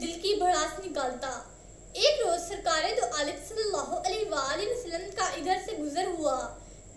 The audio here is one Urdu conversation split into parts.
دل کی بھڑاس نکالتا۔ ایک روز سرکار دو عالم صلی اللہ علیہ وآلہ وسلم کا ادھر سے گزر ہوا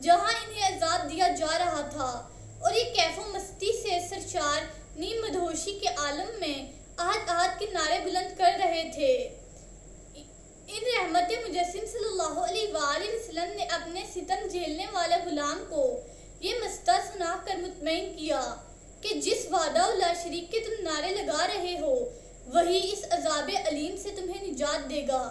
جہاں انہیں عذاب دیا جا رہا تھا، اور یہ کیف و مستی سے سرشار نیم مدہوشی کے عالم میں احد احد کے نعرے بلند کر رہے تھے۔ ان رحمت مجسم صلی اللہ علیہ وآلہ وسلم نے اپنے ستم جھیلنے والے غلام کو یہ مستہ سنا کر مطمئن کیا کہ جس وعدہ لا شریک کے تم نعرے لگا رہے ہو وہی اس عذاب علیم سے تمہیں نجات دے گا۔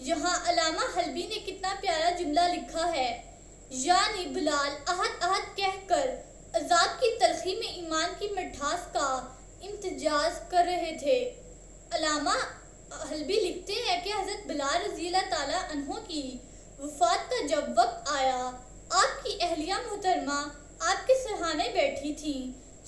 یہاں علامہ حلبی نے کتنا پیارا جملہ لکھا ہے، یعنی بلال احد احد کہہ کر عذاب کی تلخی میں ایمان کی مٹھاس کا امتزاج کر رہے تھے۔ علامہ حلبی لکھتے ہیں کہ حضرت بلال رضی اللہ تعالیٰ عنہ کی وفات کا جب وقت آیا، آپ کی اہلیہ محترمہ آپ کے سرہانے بیٹھی تھیں۔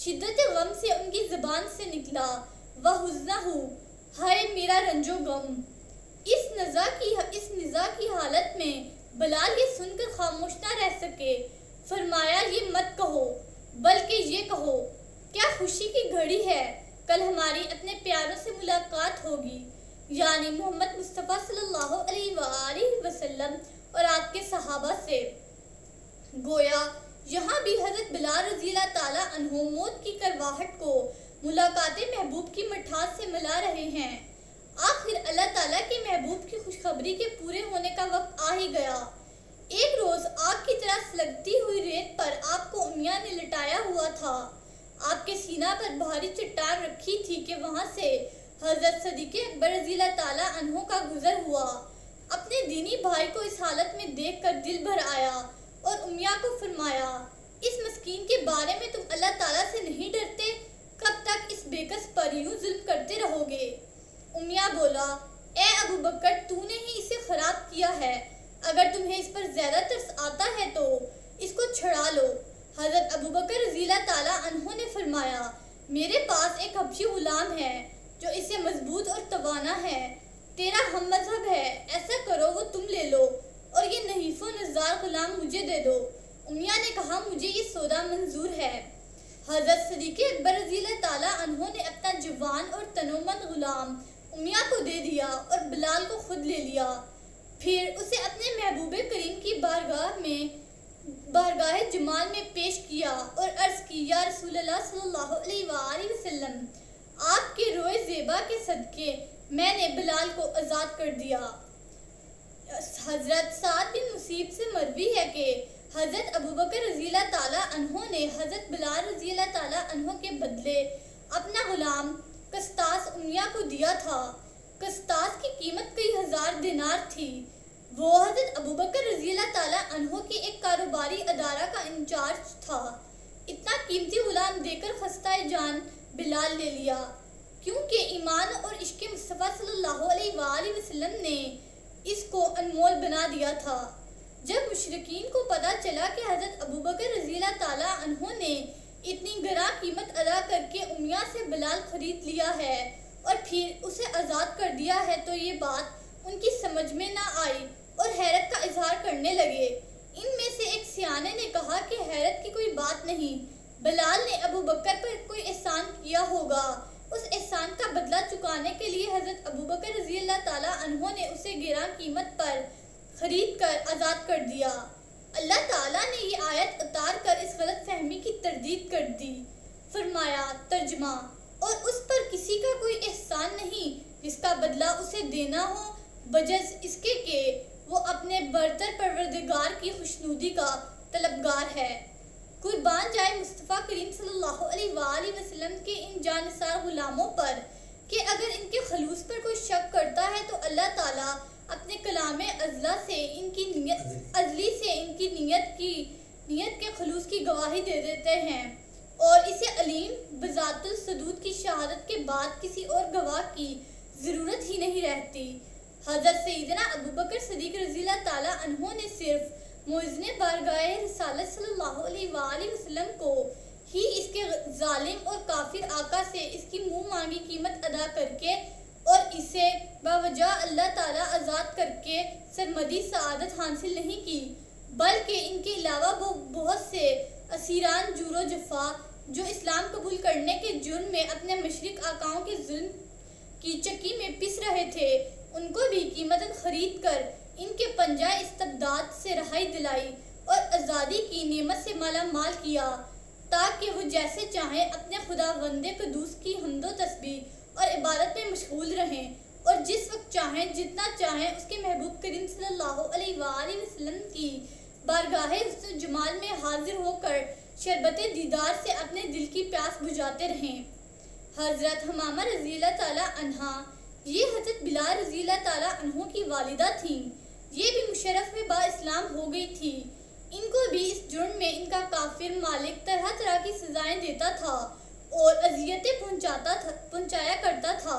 شدت غم سے ان کی زبان سے نکلا وَحُزْنَهُ، ہائے میرا رنج و غم۔ اس نزاع کی حالت میں بلال یہ سن کر خاموش نہ رہ سکے۔ فرمایا یہ مت کہو، بلکہ یہ کہو کیا خوشی کی گھڑی ہے، کل ہماری اپنے پیاروں سے ملاقات ہوگی، یعنی محمد مصطفیٰ صلی اللہ علیہ وآلہ وسلم اور آپ کے صحابہ سے۔ گویا یہاں بھی حضرت بلال رضی اللہ تعالیٰ عنہ موت کی کرواہٹ کو ملاقات محبوب کی مٹھاس سے ملا رہے ہیں۔ آخر اللہ تعالیٰ کے محبوب کی خوشخبری کے پورے ہونے کا وقت آ ہی گیا۔ ایک روز آگ کی طرح سلگتی ہوئی ریت پر آپ کو امیہ نے لٹایا ہوا تھا۔ آپ کے سینہ پر بھاری چٹان رکھی تھی کہ وہاں سے حضرت صدیق اکبر رضی اللہ تعالیٰ عنہ کا گزر ہوا۔ اپنے دینی بھائی کو اس حالت میں دیکھ کر دل بھر آیا اور امیہ کو فرمایا، اس مسکین کے بارے میں تم اللہ تعالیٰ سے نہیں ڈرتے؟ کب تک اس بے کس پر یوں ظلم کرتے رہو گے؟ امیہ بولا، اے ابو بکر، تو نے ہی اسے خراب کیا ہے، اگر تمہیں اس پر زیادہ ترس آتا ہے تو اس کو چھڑا لو۔ حضرت ابو بکر رضی اللہ تعالیٰ عنہ نے فرمایا، میرے پاس ایک حبشی غلام ہے جو اسے مضبوط اور توانا ہے، تیرا ہم مذہب ہے، ایسا کرو وہ تم لے لو اور یہ نحیف و نزار غلام مجھے دے دو۔ امیہ نے کہا، مجھے یہ سودا منظور ہے۔ حضرت صدیق اکبر رضی اللہ تعالیٰ عنہ نے اپنا جوان اور تنومند غلام امیہ کو دے دیا اور بلال کو خود لے لیا، پھر اسے اپنے محبوب کریم کی بارگاہ جمال میں پیش کیا اور عرض کی، یا رسول اللہ صلی اللہ علیہ وآلہ وسلم، آپ کے روئے زیبا کے صدقے میں نے بلال کو آزاد کر دیا۔ حضرت سعد بن مصیب سے مروی ہے کہ حضرت ابوبکر رضی اللہ تعالیٰ عنہ نے حضرت بلال رضی اللہ تعالیٰ عنہ کے بدلے اپنا غلام قسطاس امیہ کو دیا تھا۔ قسطاس کی قیمت کئی ہزار دینار تھی۔ وہ حضرت ابوبکر رضی اللہ تعالیٰ عنہ کے ایک کاروباری ادارہ کا انچارج تھا۔ اتنا قیمتی غلام دے کر خستہ جان بلال لے لیا، کیونکہ ایمان اور عشق مصطفیٰ صلی اللہ علیہ وآلہ وسلم نے اس کو انمول بنا دیا تھا۔ جب مشرکین کو پتا چلا کہ حضرت ابوبکر رضی اللہ تعالیٰ عنہ نے اتنی گراں قیمت ادا کر کے امیہ سے بلال خرید لیا ہے اور پھر اسے آزاد کر دیا ہے، تو یہ بات ان کی سمجھ میں نہ آئی اور حیرت کا اظہار کرنے لگے۔ ان میں سے ایک سیانے نے کہا کہ حیرت کی کوئی بات نہیں، بلال نے ابوبکر پر کوئی احسان کیا ہوگا، اس احسان کا بدلہ چکانے کے لیے حضرت ابوبکر رضی اللہ تعالیٰ عنہ نے اسے گراں قیمت پر خرید کر آزاد کر دیا۔ اللہ تعالیٰ نے یہ آیت اتار کر اس غلط فہمی کی تردید کر دی۔ فرمایا، ترجمہ، اور اس پر کسی کا کوئی احسان نہیں جس کا بدلہ اسے دینا ہو، بجز اس کے کہ وہ اپنے برتر پروردگار کی خوشنودی کا طلبگار ہے۔ قربان جائے مصطفیٰ کریم صلی اللہ علیہ وآلہ وسلم کے ان جانثار غلاموں پر کہ اگر ان کے خلوص پر کوئی شک کرتا ہے تو اللہ تعالیٰ اپنے کلام ازلی سے ان کی نیت کے خلوص کی گواہی دے دیتے ہیں، اور اسے علیم بذات الصدود کی شہادت کے بعد کسی اور گواہ کی ضرورت ہی نہیں رہتی۔ حضرت سیدنا ابوبکر صدیق رضی اللہ تعالیٰ عنہ نے صرف موزن بارگاہ رسالت صلی اللہ علیہ وآلہ وسلم کو ہی اس کے ظالم اور کافر آقا سے اس کی منہ مانگی قیمت ادا کر کے اور اسے باوجہ اللہ تعالیٰ آزاد کر کے سرمدی سعادت حاصل نہیں کی، بلکہ ان کے علاوہ وہ بہت سے اسیران جور و جفا جو اسلام قبول کرنے کے جرم میں اپنے مشرک آقاؤں کے ظلم کی چکی میں پس رہے تھے ان کو بھی قیمتاً خرید کر ان کے پنجہ استبداد سے رہائی دلائی اور آزادی کی نعمت سے مالا مال کیا تاکہ وہ جیسے چاہیں اپنے خدا وندے قدوس کی حمد و تسبیح اور عبادت میں مشغول رہیں اور جس وقت چاہیں جتنا چاہیں اس کے محبوب کریم صلی اللہ علیہ وآلہ وسلم کی بارگاہ حسن جمال میں حاضر ہو کر شربت دیدار سے اپنے دل کی پیاس بجھاتے رہیں۔ حضرت حمامہ رضی اللہ تعالیٰ عنہا یہ حضرت بلال رضی اللہ تعالیٰ عنہ کی والدہ تھیں، یہ بھی مشرف میں با اسلام ہو گئی تھی۔ ان کو بھی اس جرم میں ان کا کافر مالک طرح طرح کی سزائیں دیتا تھا اور اذیتیں پہنچایا کرتا تھا۔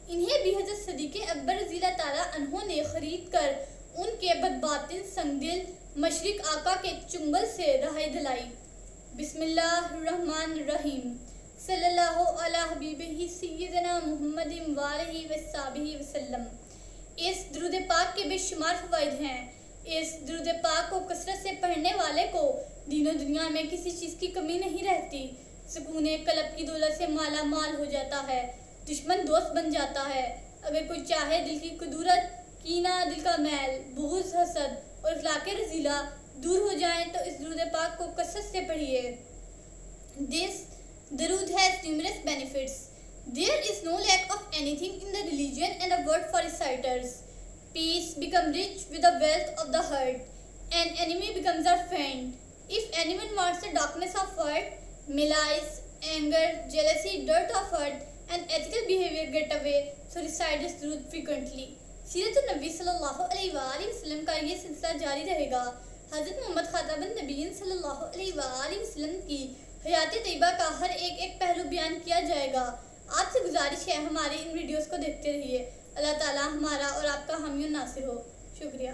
انہیں بھی حضرت صدیق اکبر رضی اللہ تعالیٰ عنہ نے خرید کر ان کے بدباطن سنگ دل مشرق آقا کے چنگل سے رہائی دلائی۔ بسم اللہ الرحمن الرحیم، صلی اللہ علی حبیبہ سیدنا محمد وآلہ وصحبہ وسلم۔ اس درود پاک کے بے شمار فوائد ہیں۔ اس درود پاک کو کثرت سے پڑھنے والے کو دین و دنیا میں کسی چیز کی کمی نہیں رہتی، سکون قلب کی دولت سے مالا مال ہو جاتا ہے، دشمن دوست بن جاتا ہے۔ اگر کوئی چاہے دل کی کدورت، کینہ، دل کا میل، بغض، حسد اور اخلاق رذیلہ دور ہو جائیں تو اس درود پاک کو کثرت سے پڑھیے۔ This درود has numerous benefits. There is no lack of anything in the religion and a word for reciters. Peace becomes rich with the wealth of the heart. An enemy becomes a friend. If anyone wants the darkness of heart, malice, anger, jealousy, dirt of heart, and ethical behavior get away, so recite this درود frequently. سیرت النبی صلی اللہ علیہ وآلہ وسلم کا یہ سلسلہ جاری رہے گا۔ حضرت محمد خاتم النبیین صلی اللہ علیہ وآلہ وسلم کی حیات طیبہ کا ہر ایک پہلو بیان کیا جائے گا۔ آپ سے گزارش ہے ہمارے ان ویڈیوز کو دیکھتے رہیے۔ اللہ تعالی ہمارا اور آپ کا حامی و ناصر ہو۔ شکریہ۔